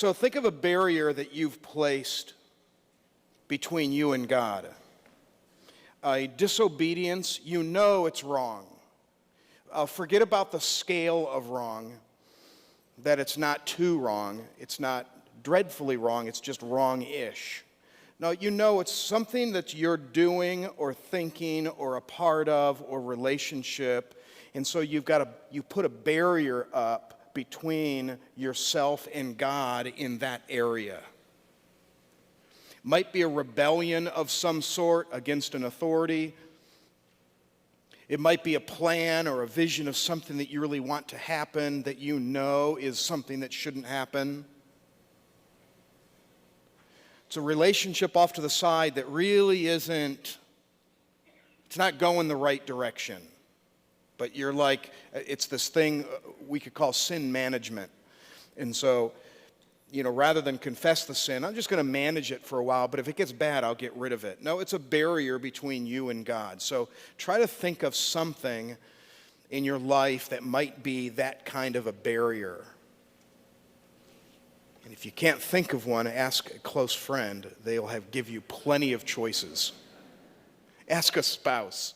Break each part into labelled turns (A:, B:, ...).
A: So think of a barrier that you've placed between you and God. A disobedience, you know it's wrong. Forget about the scale of wrong, that it's not too wrong, it's not dreadfully wrong, it's just wrong-ish. No, you know it's something that you're doing or thinking or a part of or relationship, and so you put a barrier up between yourself and God in that area. Might be a rebellion of some sort against an authority. It might be a plan or a vision of something that you really want to happen that you know is something that shouldn't happen. It's a relationship off to the side that really it's not going the right direction. But you're like, it's this thing we could call sin management. And so, rather than confess the sin, I'm just going to manage it for a while, but if it gets bad, I'll get rid of it. No, it's a barrier between you and God. So try to think of something in your life that might be that kind of a barrier. And if you can't think of one, ask a close friend. They'll give you plenty of choices. Ask a spouse.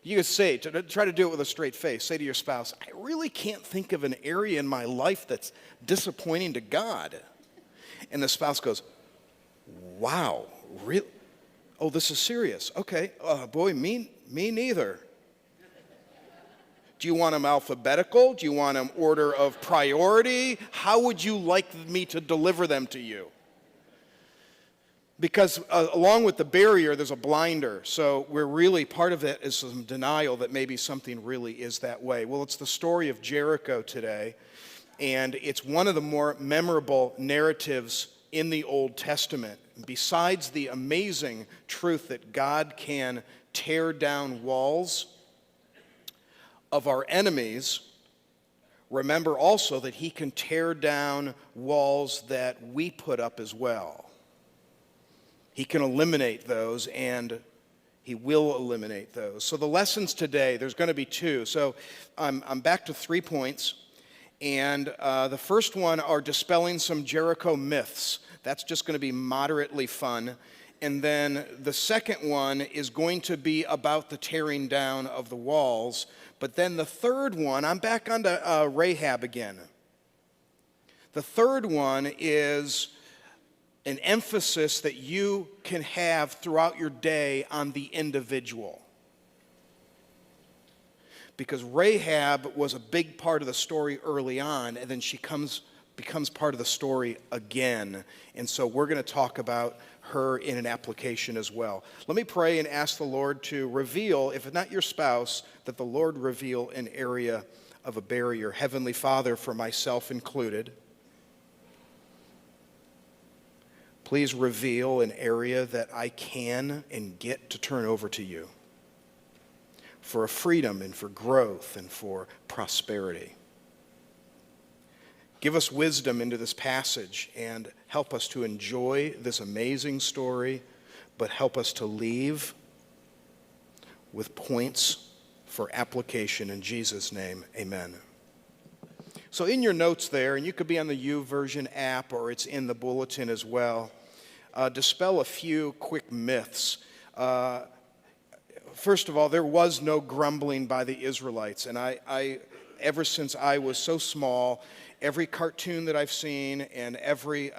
A: You could say, try to do it with a straight face. Say to your spouse, I really can't think of an area in my life that's disappointing to God. And the spouse goes, wow, really? Oh, this is serious. Okay, boy, me neither. Do you want them alphabetical? Do you want them order of priority? How would you like me to deliver them to you? Because along with the barrier, there's a blinder. So we're really, part of it is some denial that maybe something really is that way. Well, it's the story of Jericho today, and it's one of the more memorable narratives in the Old Testament. Besides the amazing truth that God can tear down walls of our enemies, remember also that he can tear down walls that we put up as well. He can eliminate those, and he will eliminate those. So the lessons today, there's going to be two. So I'm back to 3 points. And the first one are dispelling some Jericho myths. That's just going to be moderately fun. And then the second one is going to be about the tearing down of the walls. But then the third one, I'm back onto Rahab again. The third one is an emphasis that you can have throughout your day on the individual. Because Rahab was a big part of the story early on, and then she becomes part of the story again. And so we're going to talk about her in an application as well. Let me pray and ask the Lord to reveal, if it's not your spouse, that the Lord reveal an area of a barrier. Heavenly Father, for myself included, please reveal an area that I can and get to turn over to you for a freedom and for growth and for prosperity. Give us wisdom into this passage and help us to enjoy this amazing story, but help us to leave with points for application. In Jesus' name, amen. So in your notes there, and you could be on the YouVersion app or it's in the bulletin as well, dispel a few quick myths. First of all, there was no grumbling by the Israelites. And I ever since I was so small, every cartoon that I've seen and every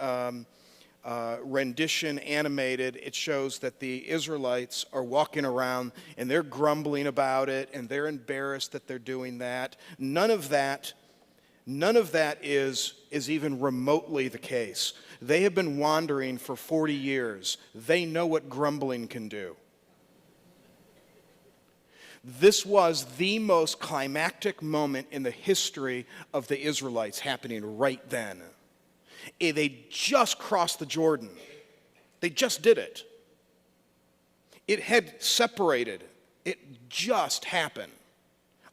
A: rendition animated, it shows that the Israelites are walking around and they're grumbling about it and they're embarrassed that they're doing that. None of that is even remotely the case. They have been wandering for 40 years. They know what grumbling can do. This was the most climactic moment in the history of the Israelites happening right then. They just crossed the Jordan. They just did it. It had separated. It just happened.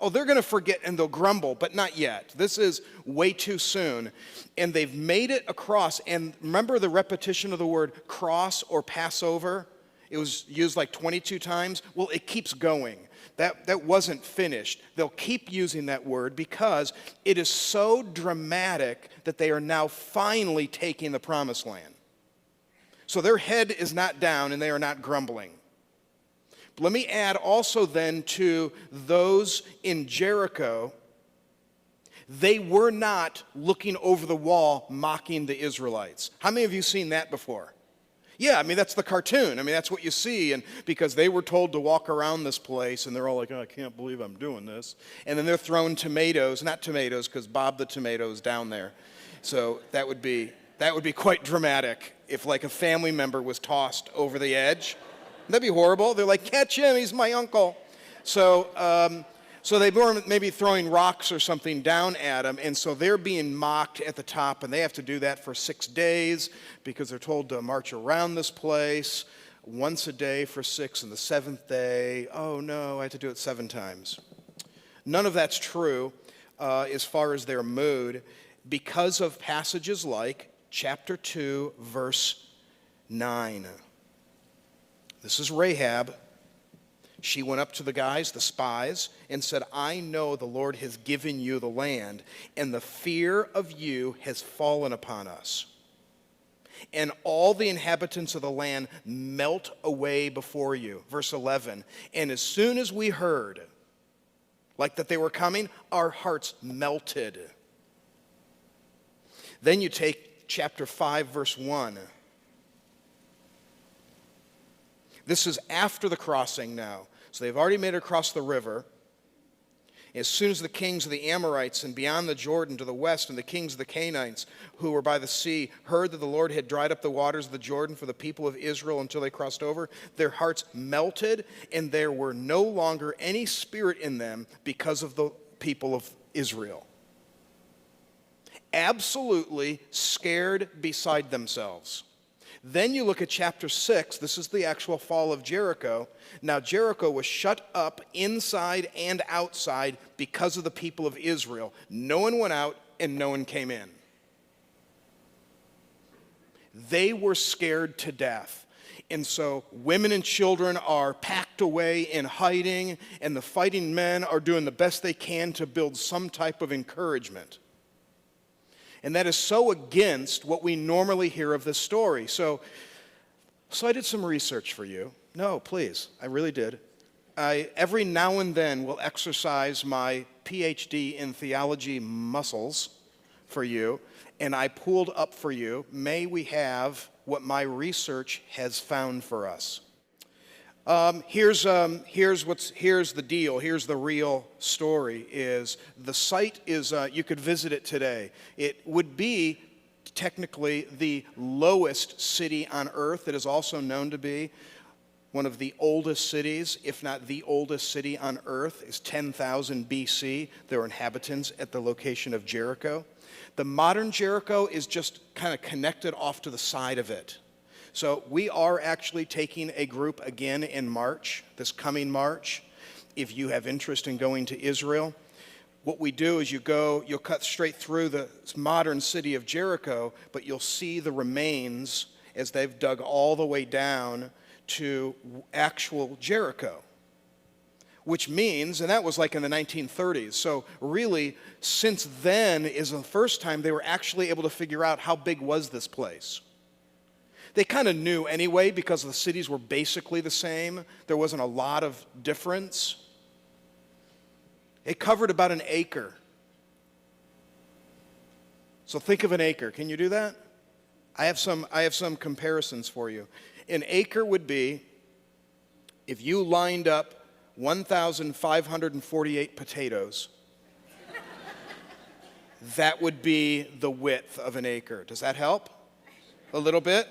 A: Oh, they're going to forget and they'll grumble, but not yet. This is way too soon. And they've made it across. And remember the repetition of the word cross or Passover? It was used like 22 times. Well, it keeps going. That wasn't finished. They'll keep using that word because it is so dramatic that they are now finally taking the promised land. So their head is not down and they are not grumbling. But let me add also then to those in Jericho, they were not looking over the wall mocking the Israelites. How many of you seen that before? Yeah, I mean, that's the cartoon. I mean, that's what you see. And because they were told to walk around this place, and they're all like, oh, I can't believe I'm doing this. And then they're throwing tomatoes, not tomatoes, because Bob the tomato is down there. So that would be quite dramatic if like a family member was tossed over the edge. That'd be horrible. They're like, catch him, he's my uncle. So they were maybe throwing rocks or something down at them, and so they're being mocked at the top, and they have to do that for 6 days because they're told to march around this place once a day for 6, and the 7th day, oh no, I had to do it 7 times. None of that's true as far as their mood because of passages like chapter 2, verse 9. This is Rahab. She went up to the guys, the spies, and said, I know the Lord has given you the land, and the fear of you has fallen upon us. And all the inhabitants of the land melt away before you. Verse 11, and as soon as we heard, like that they were coming, our hearts melted. Then you take chapter 5, verse 1. This is after the crossing now. So they've already made it across the river. As soon as the kings of the Amorites and beyond the Jordan to the west and the kings of the Canaanites who were by the sea heard that the Lord had dried up the waters of the Jordan for the people of Israel until they crossed over, their hearts melted and there were no longer any spirit in them because of the people of Israel. Absolutely scared beside themselves. Then you look at chapter 6. This is the actual fall of Jericho. Now Jericho was shut up inside and outside because of the people of Israel. No one went out and no one came in. They were scared to death. And so women and children are packed away in hiding, and the fighting men are doing the best they can to build some type of encouragement. And that is so against what we normally hear of this story. So I did some research for you. No, please, I really did. I every now and then will exercise my PhD in theology muscles for you, and I pulled up for you, may we have what my research has found for us. Here's the deal. Here's the real story. Is the site is you could visit it today. It would be technically the lowest city on earth. It is also known to be one of the oldest cities, if not the oldest city on earth. Is 10,000 BC. There were inhabitants at the location of Jericho. The modern Jericho is just kind of connected off to the side of it. So we are actually taking a group again in March, this coming March. If you have interest in going to Israel, what we do is you'll cut straight through the modern city of Jericho, but you'll see the remains as they've dug all the way down to actual Jericho. Which means, and that was like in the 1930s, so really since then is the first time they were actually able to figure out how big was this place. They kind of knew anyway because the cities were basically the same. There wasn't a lot of difference. It covered about an acre. So think of an acre. Can you do that? I have some comparisons for you. An acre would be if you lined up 1,548 potatoes. That would be the width of an acre. Does that help? A little bit?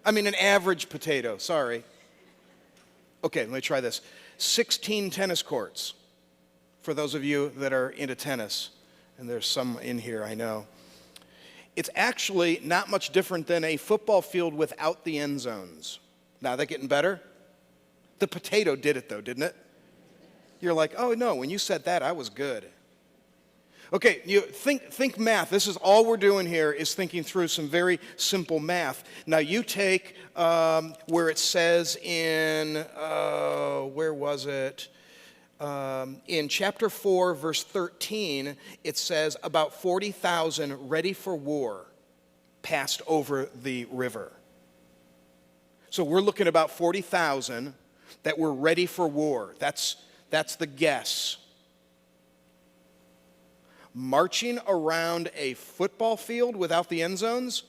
A: I mean, an average potato, sorry. Okay, let me try this. 16 tennis courts, for those of you that are into tennis, and there's some in here, I know. It's actually not much different than a football field without the end zones. Now, they're getting better? The potato did it, though, didn't it? You're like, oh, no, when you said that, I was good. Okay, you think math. This is all we're doing here is thinking through some very simple math. Now you take where it says in, where was it? In chapter 4, verse 13, it says about 40,000 ready for war passed over the river. So we're looking at about 40,000 that were ready for war. That's the guess. Marching around a football field without the end zones?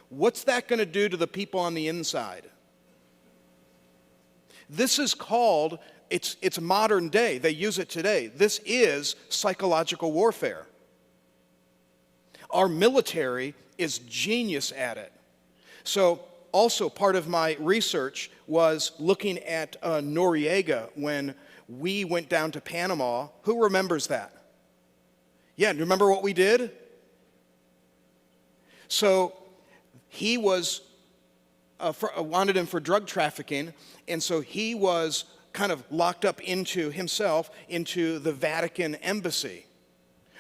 A: What's that going to do to the people on the inside? This is called, it's modern day. They use it today. This is psychological warfare. Our military is genius at it. So also part of my research was looking at Noriega when we went down to Panama. Who remembers that? Yeah, remember what we did? So he was, wanted him for drug trafficking, and so he was kind of locked up into the Vatican embassy,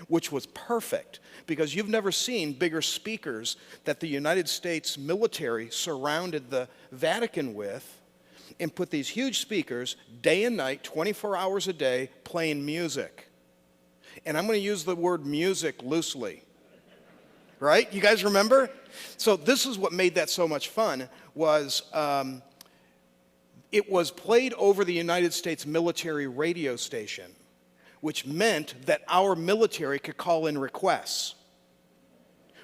A: which was perfect because you've never seen bigger speakers that the United States military surrounded the Vatican with and put these huge speakers day and night, 24 hours a day, playing music. And I'm going to use the word music loosely. Right? You guys remember? So this is what made that so much fun was it was played over the United States military radio station, which meant that our military could call in requests.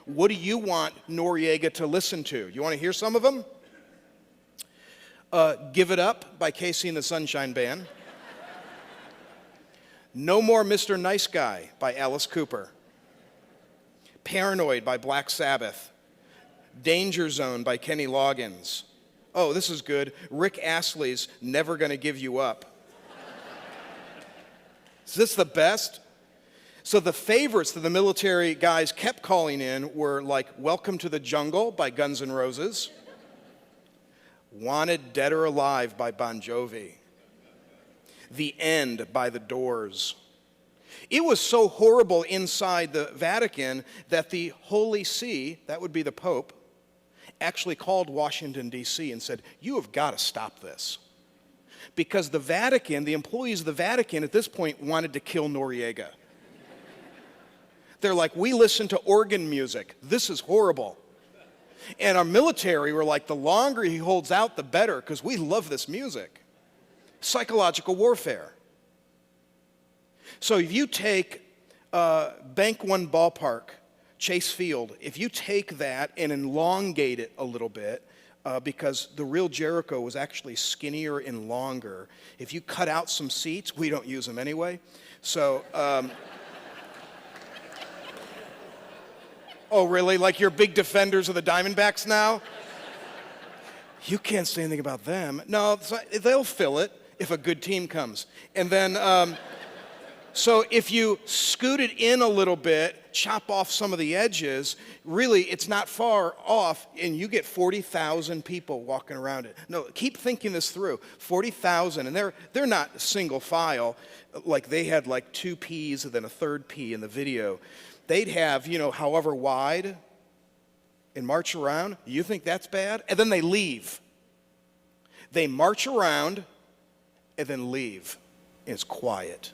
A: What do you want Noriega to listen to? You want to hear some of them? Give It Up by Casey and the Sunshine Band. No More Mr. Nice Guy by Alice Cooper. Paranoid by Black Sabbath. Danger Zone by Kenny Loggins. Oh, this is good. Rick Astley's Never Gonna Give You Up. Is this the best? So the favorites that the military guys kept calling in were like Welcome to the Jungle by Guns N' Roses. Wanted Dead or Alive by Bon Jovi. The End by The Doors. It was so horrible inside the Vatican that the Holy See, that would be the Pope, actually called Washington, D.C. and said, you have got to stop this. Because the Vatican, the employees of the Vatican at this point wanted to kill Noriega. They're like, we listen to organ music. This is horrible. And our military were like, the longer he holds out, the better, because we love this music. Psychological warfare. So if you take Bank One Ballpark, Chase Field, if you take that and elongate it a little bit, because the real Jericho was actually skinnier and longer, if you cut out some seats, we don't use them anyway. So, oh really, like you're big defenders of the Diamondbacks now? You can't say anything about them. No, they'll fill it if a good team comes. And then, so if you scoot it in a little bit, chop off some of the edges, really it's not far off and you get 40,000 people walking around it. No, keep thinking this through. 40,000, and they're not single file, like they had like 2 Ps and then a third P in the video. They'd have, however wide and march around. You think that's bad? And then they leave. They march around and then leave. And it's quiet.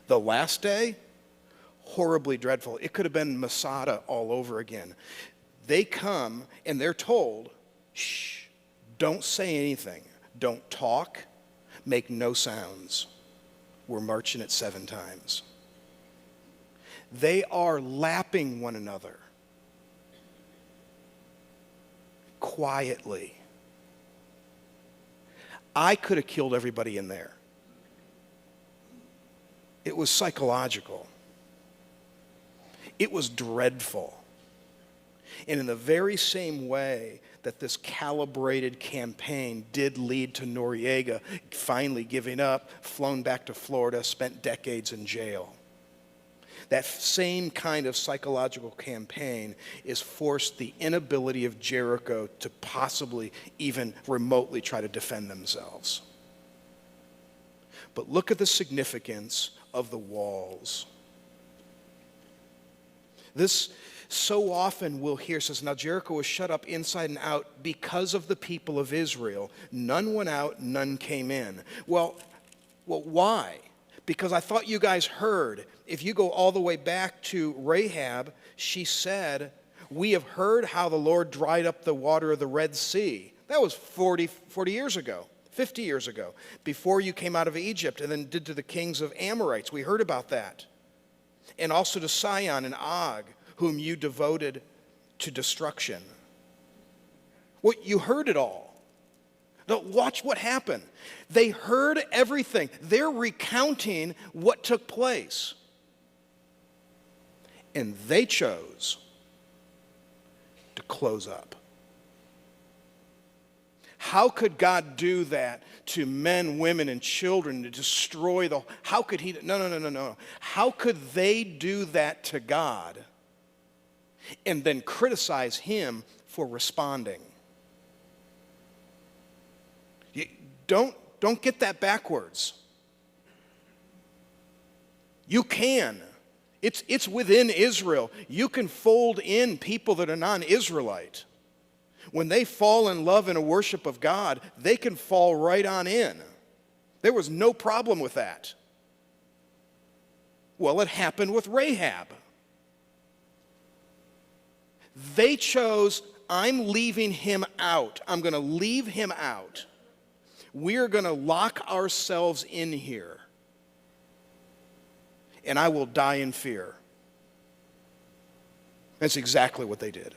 A: The last day, horribly dreadful. It could have been Masada all over again. They come and they're told, shh, don't say anything. Don't talk. Make no sounds. We're marching it 7 times. They are lapping one another quietly. I could have killed everybody in there. It was psychological. It was dreadful. And in the very same way that this calibrated campaign did lead to Noriega finally giving up, flown back to Florida, spent decades in jail. That same kind of psychological campaign is forced the inability of Jericho to possibly even remotely try to defend themselves. But look at the significance of the walls. This So often we'll hear, says, now Jericho was shut up inside and out because of the people of Israel. None went out, none came in. Well, why? Because I thought you guys heard, if you go all the way back to Rahab, she said, we have heard how the Lord dried up the water of the Red Sea. That was 40 years ago, 50 years ago, before you came out of Egypt and then did to the kings of Amorites. We heard about that. And also to Sihon and Og, whom you devoted to destruction. Well, you heard it all. Now watch what happened. They heard everything. They're recounting what took place. And they chose to close up. How could God do that to men, women, and children, to destroy the... How could he... No. How could they do that to God and then criticize him for responding? Don't get that backwards. You can. It's within Israel. You can fold in people that are non-Israelite. When they fall in love and a worship of God, they can fall right on in. There was no problem with that. Well, it happened with Rahab. They chose, I'm leaving him out. I'm going to leave him out. We're going to lock ourselves in here. And I will die in fear. That's exactly what they did.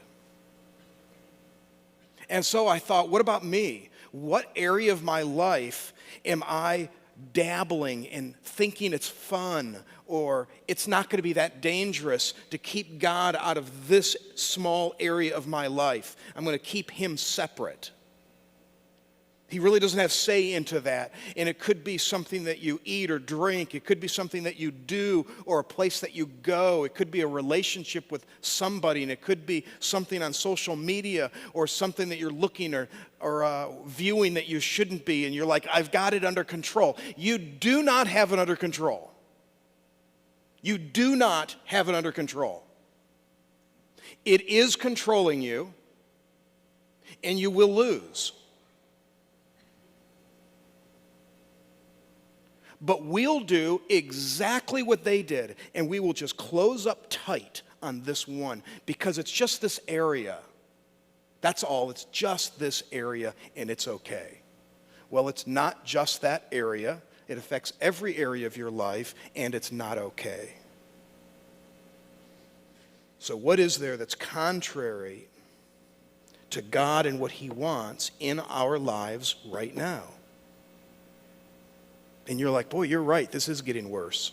A: And so I thought, what about me? What area of my life am I dabbling in thinking it's fun or it's not going to be that dangerous to keep God out of this small area of my life? I'm going to keep him separate. He really doesn't have say into that. And it could be something that you eat or drink. It could be something that you do or a place that you go. It could be a relationship with somebody. And it could be something on social media or something that you're looking or viewing that you shouldn't be. And you're like, I've got it under control. You do not have it under control. You do not have it under control. It is controlling you, and you will lose. But we'll do exactly what they did, and we will just close up tight on this one because it's just this area. That's all. It's just this area, and it's okay. Well, it's not just that area. It affects every area of your life, and it's not okay. So what is there that's contrary to God and what he wants in our lives right now? And you're like, boy, you're right. This is getting worse.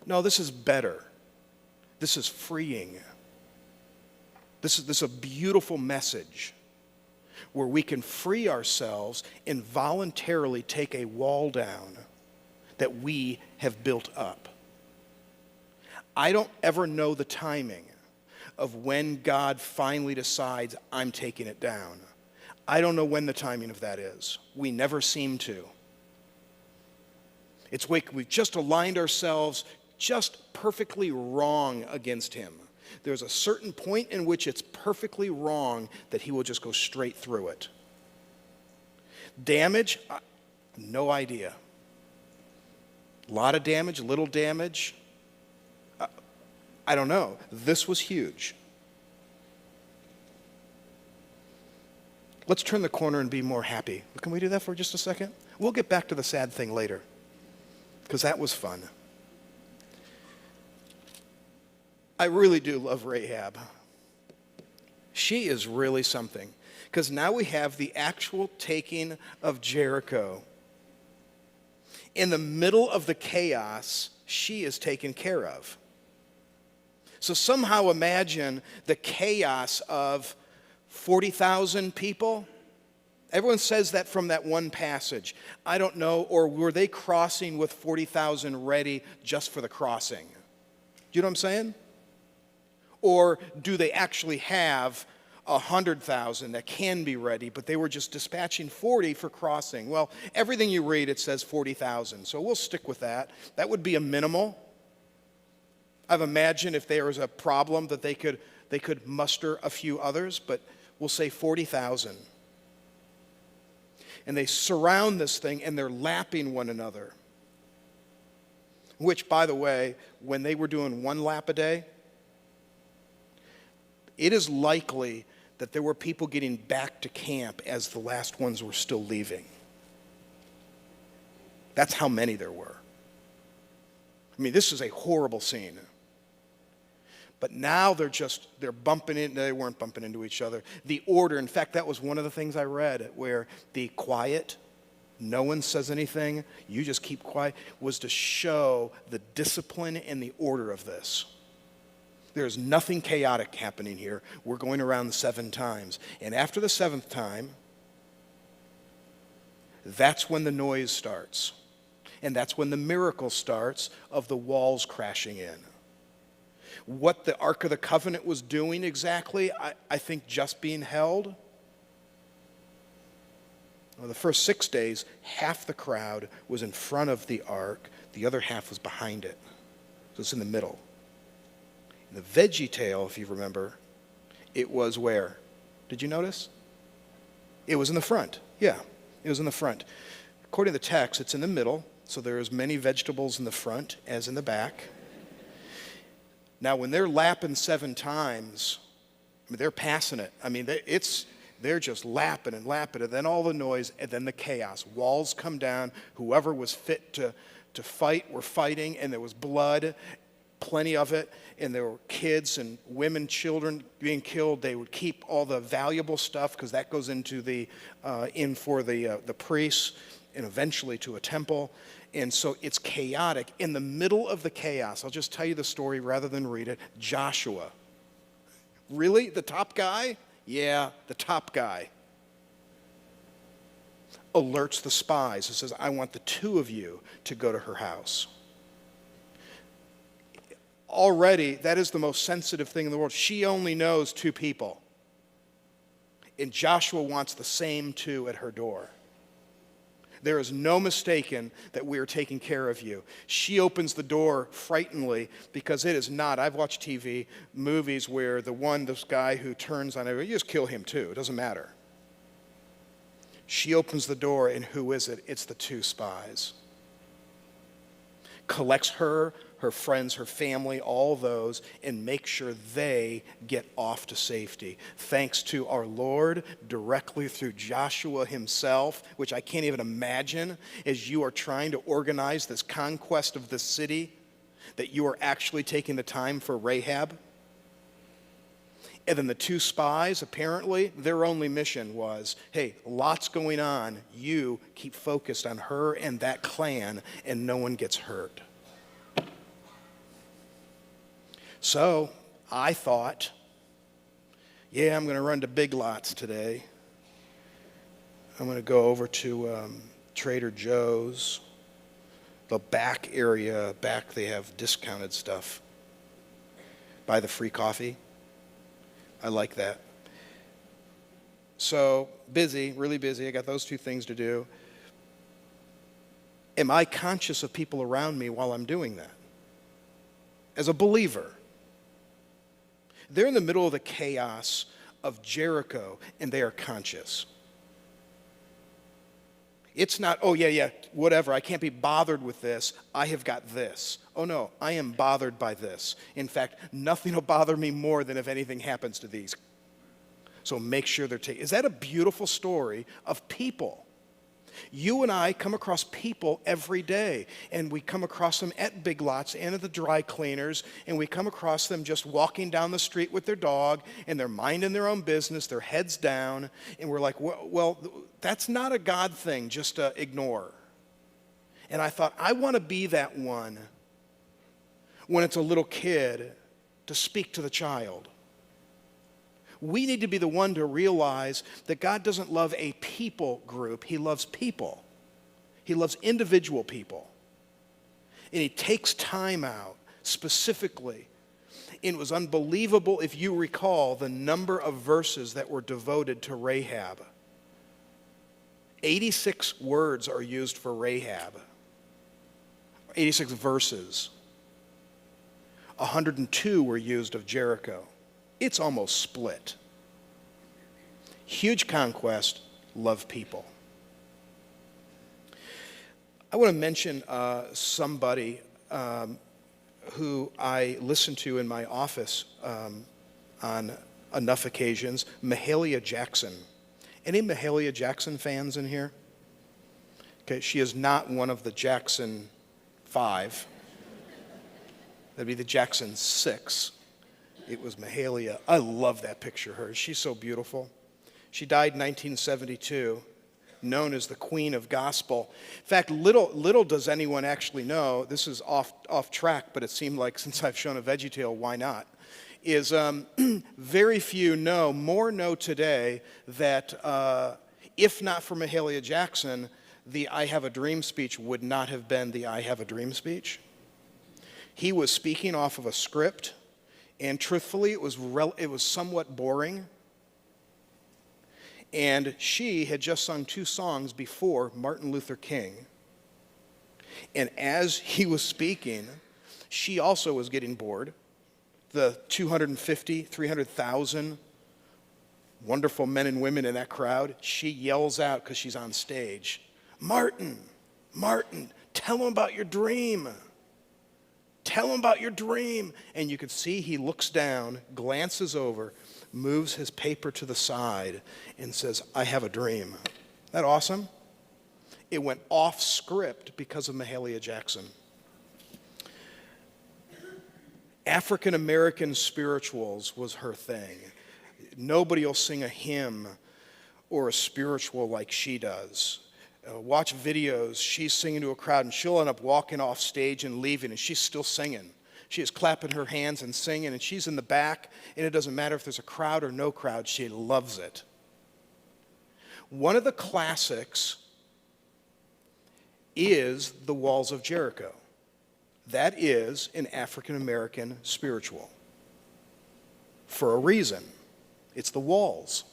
A: No, this is better. This is freeing. This is a beautiful message where we can free ourselves and voluntarily take a wall down that we have built up. I don't ever know the timing of when God finally decides I'm taking it down. I don't know when the timing of that is. We never seem to. It's like we've just aligned ourselves just perfectly wrong against him. There's a certain point in which it's perfectly wrong that he will just go straight through it. Damage? No idea. A lot of damage, little damage? I don't know. This was huge. Let's turn the corner and be more happy. Can we do that for just a second? We'll get back to the sad thing later, because that was fun. I really do love Rahab. She is really something, because now we have the actual taking of Jericho. In the middle of the chaos, she is taken care of. So somehow imagine the chaos of 40,000 people. Everyone says that from that one passage. I don't know, or were they crossing with 40,000 ready just for the crossing? Do you know what I'm saying? Or do they actually have 100,000 that can be ready, but they were just dispatching 40 for crossing? Well, everything you read, it says 40,000, so we'll stick with that. That would be a minimal. I've imagined if there was a problem that they could muster a few others, but we'll say 40,000. And they surround this thing and they're lapping one another. Which, by the way, when they were doing one lap a day, it is likely that there were people getting back to camp as the last ones were still leaving. That's how many there were. I mean, this is a horrible scene. But now they're bumping in. They weren't bumping into each other. The order, in fact, that was one of the things I read, where the quiet, no one says anything, you just keep quiet, was to show the discipline and the order of this. There's nothing chaotic happening here. We're going around 7 times. And after the 7th time, that's when the noise starts. And that's when the miracle starts of the walls crashing in. What the Ark of the Covenant was doing exactly, I think just being held. Well, the first 6 days, half the crowd was in front of the Ark. The other half was behind it. So it's in the middle. In the Veggie Tale, if you remember, it was where? Did you notice? It was in the front. Yeah, it was in the front. According to the text, it's in the middle. So there are as many vegetables in the front as in the back. Now, when they're lapping 7 times, I mean, they're passing it. I mean, they're just lapping and lapping, and then all the noise, and then the chaos. Walls come down. Whoever was fit to fight were fighting, and there was blood, plenty of it, and there were kids and women, children being killed. They would keep all the valuable stuff because that goes into the priests and eventually to a temple. And so it's chaotic. In the middle of the chaos, I'll just tell you the story rather than read it. Joshua. Really? The top guy? Yeah, the top guy. Alerts the spies and says, I want the 2 of you to go to her house. Already, that is the most sensitive thing in the world. She only knows 2 people. And Joshua wants the same 2 at her door. There is no mistaking that we are taking care of you. She opens the door frighteningly because it is not. I've watched TV movies where this guy who turns on everybody, you just kill him too. It doesn't matter. She opens the door, and who is it? It's the 2 spies. Collects her friends, her family, all those, and makes sure they get off to safety. Thanks to our Lord, directly through Joshua himself, which I can't even imagine, as you are trying to organize this conquest of the city, that you are actually taking the time for Rahab. And then the 2 spies, apparently, their only mission was, hey, lots going on. You keep focused on her and that clan, and no one gets hurt. So I thought, yeah, I'm going to run to Big Lots today. I'm going to go over to Trader Joe's. The back area, they have discounted stuff. Buy the free coffee. I like that. So busy, really busy. I got those 2 things to do. Am I conscious of people around me while I'm doing that? As a believer. They're in the middle of the chaos of Jericho, and they are conscious. It's not, oh, yeah, whatever, I can't be bothered with this. I have got this. Oh, no, I am bothered by this. In fact, nothing will bother me more than if anything happens to these. So make sure they're taken. Is that a beautiful story of people? You and I come across people every day, and we come across them at Big Lots and at the dry cleaners, and we come across them just walking down the street with their dog, and they're minding their own business, their heads down, and we're like, well, that's not a God thing, just ignore. And I thought, I want to be that one when it's a little kid to speak to the child. We need to be the one to realize that God doesn't love a people group. He loves people. He loves individual people. And he takes time out specifically. It was unbelievable, if you recall, the number of verses that were devoted to Rahab. 86 words are used for Rahab. 86 verses. 102 were used of Jericho. It's almost split. Huge conquest, love people. I want to mention somebody who I listen to in my office on enough occasions, Mahalia Jackson. Any Mahalia Jackson fans in here? Okay, she is not one of the Jackson 5. That'd be the Jackson 6. It was Mahalia. I love that picture of her. She's so beautiful. She died in 1972, known as the Queen of Gospel. In fact, little does anyone actually know, this is off track, but it seemed like since I've shown a VeggieTale, why not? Is very few more know today that if not for Mahalia Jackson, the I Have a Dream speech would not have been the I Have a Dream speech. He was speaking off of a script, and truthfully, it was somewhat boring. And she had just sung 2 songs before Martin Luther King. And as he was speaking, she also was getting bored. The 250, 300,000 wonderful men and women in that crowd, she yells out because she's on stage, Martin, tell him about your dream. Tell him about your dream. And you could see he looks down, glances over, moves his paper to the side, and says, I have a dream. Isn't that awesome? It went off script because of Mahalia Jackson. African American spirituals was her thing. Nobody will sing a hymn or a spiritual like she does. Watch videos, she's singing to a crowd, and she'll end up walking off stage and leaving, and she's still singing. She is clapping her hands and singing, and she's in the back, and it doesn't matter if there's a crowd or no crowd, she loves it. One of the classics is The Walls of Jericho. That is an African American spiritual. For a reason. It's the walls.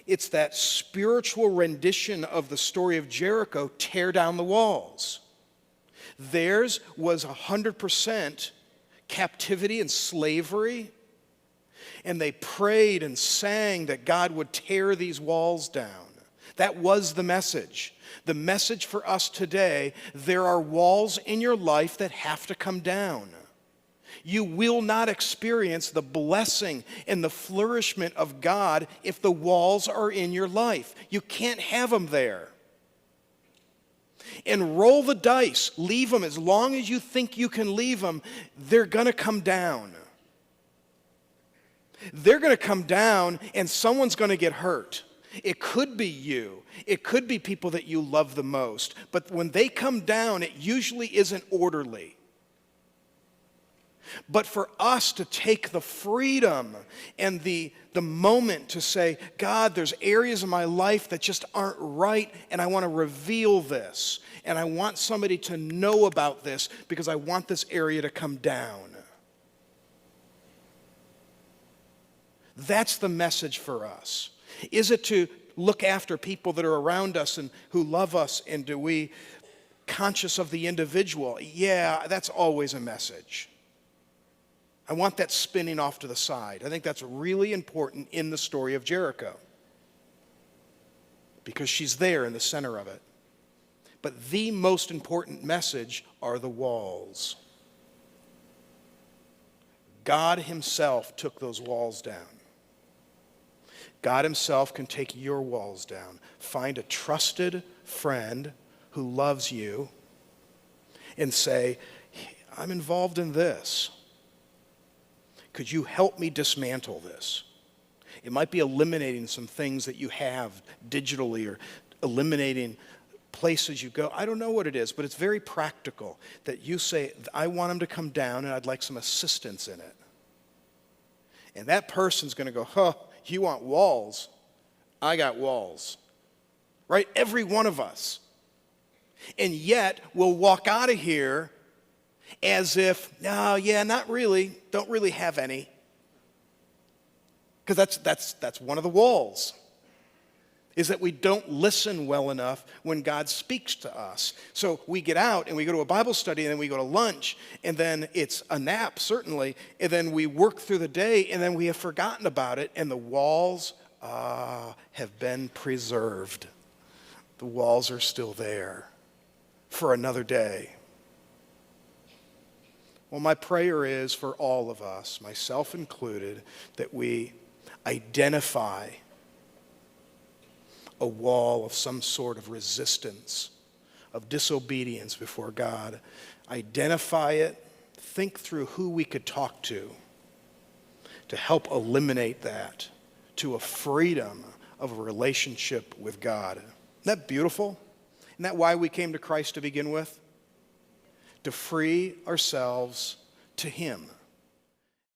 A: It's that spiritual rendition of the story of Jericho, tear down the walls. Theirs was 100% captivity and slavery, and they prayed and sang that God would tear these walls down. That was the message. The message for us today, there are walls in your life that have to come down. You will not experience the blessing and the flourishment of God if the walls are in your life. You can't have them there. And roll the dice, leave them as long as you think you can leave them, they're going to come down. They're going to come down and someone's going to get hurt. It could be you. It could be people that you love the most. But when they come down, it usually isn't orderly. But for us to take the freedom and the moment to say, God, there's areas of my life that just aren't right, and I want to reveal this. And I want somebody to know about this because I want this area to come down. That's the message for us. Is it to look after people that are around us and who love us, and do we conscious of the individual? Yeah, that's always a message. I want that spinning off to the side. I think that's really important in the story of Jericho because she's there in the center of it. But the most important message are the walls. God himself took those walls down. God himself can take your walls down. Find a trusted friend who loves you and say, I'm involved in this. Could you help me dismantle this? It might be eliminating some things that you have digitally or eliminating places you go. I don't know what it is, but it's very practical that you say, I want them to come down and I'd like some assistance in it. And that person's going to go, you want walls? I got walls. Right? Every one of us. And yet, we'll walk out of here as if, no, yeah, not really. Don't really have any. Because that's one of the walls. is that we don't listen well enough when God speaks to us. So we get out and we go to a Bible study and then we go to lunch and then it's a nap, certainly, and then we work through the day and then we have forgotten about it and the walls have been preserved. The walls are still there for another day. Well, my prayer is for all of us, myself included, that we identify a wall of some sort of resistance, of disobedience before God. Identify it, think through who we could talk to help eliminate that, to a freedom of a relationship with God. Isn't that beautiful? Isn't that why we came to Christ to begin with? To free ourselves to Him.